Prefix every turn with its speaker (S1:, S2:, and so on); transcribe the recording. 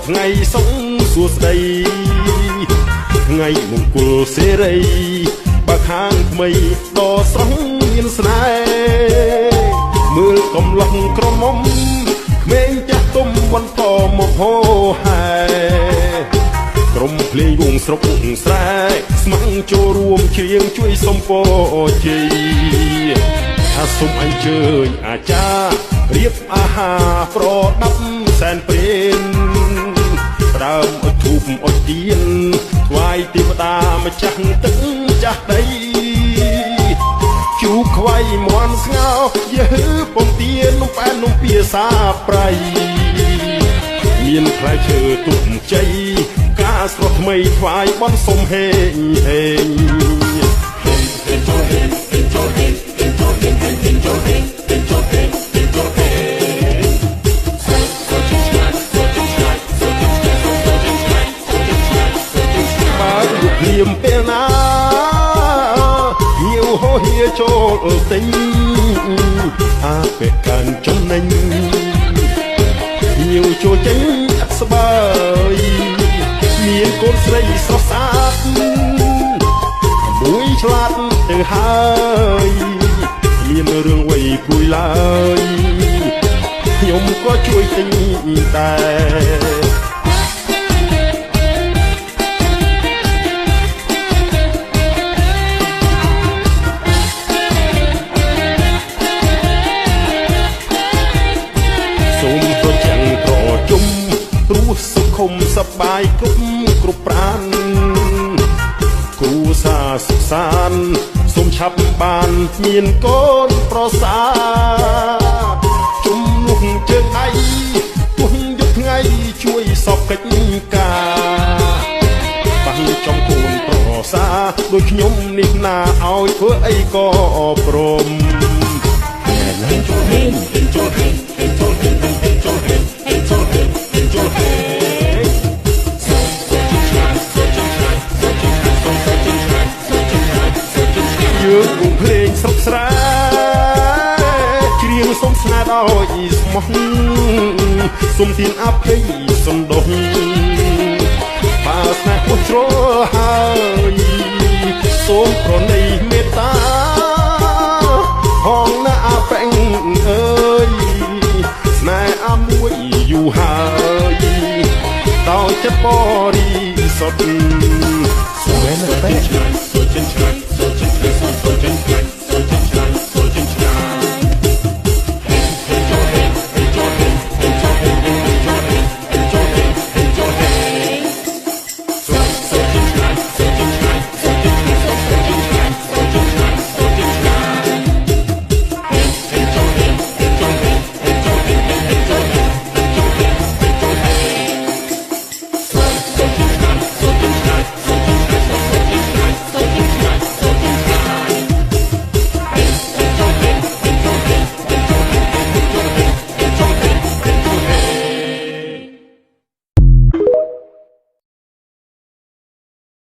S1: ថ្ងៃសុខសួស្ដីថ្ងៃមង្គលសេរីបើខាងថ្មីដ៏ស្រស់មានស្នេហ៍មើលកំឡុងក្រមុំក្មេងចាស់ទុំបន្តមកហោហែក្រុមភ្លេងវងស្រុកស្រែស្ម័គ្រចូលរួមច្រៀងជួយសុំពរជ័យថាសូមអញ្ជើញអាចារ្យរៀបអាហារប្រដាប់សែនព្រេនដើមអុជធូបអុជទៀនថ្វាយទេវតាម្ចាស់ទឹកចាស់ដីជូបខ្វៃមន់ស្ងោយឺពងទៀននំប៉ែននំពាសាប្រៃមានផ្លែឈើទុំជ័យការស្រស់ថ្មីថ្វាយបន់សុំហេងហេងៀមពេលណាញាវហោហៀចូលទិញអាពេលកាន់ចំណេញញាវចូលចេញអត់ស្បើយមានកូនស្រីស្រស់ស្អាតមួយឆ្លាតទៅហើយមានរឿងអ្វីព្រួយឡើយខ្ញុំក៏ជួយទិញដែរសុខុមសប្បាយគ្រប់ប្រានគ្រួសារសុខសាន្តសូមឆាប់បានមានកូនប្រសាជំនួសជើងដៃទោះយប់ថ្ងៃជួយសពកិច្ចការបាំងចំកូនប្រសាដូចខ្ញុំនេះណាឲ្យធ្វើអីក៏ព្រមចូលហេចូលហេចូលហេចូលហេចូលហេចូលហេយើងគងភ្លេងស្រុកស្រែច្រៀងសុំស្នេហ៍ដោយស្មោះសុំទានអភ័យសន្តោសបើស្នេហ៍ពុះជ្រុលហើយសូមប្រណី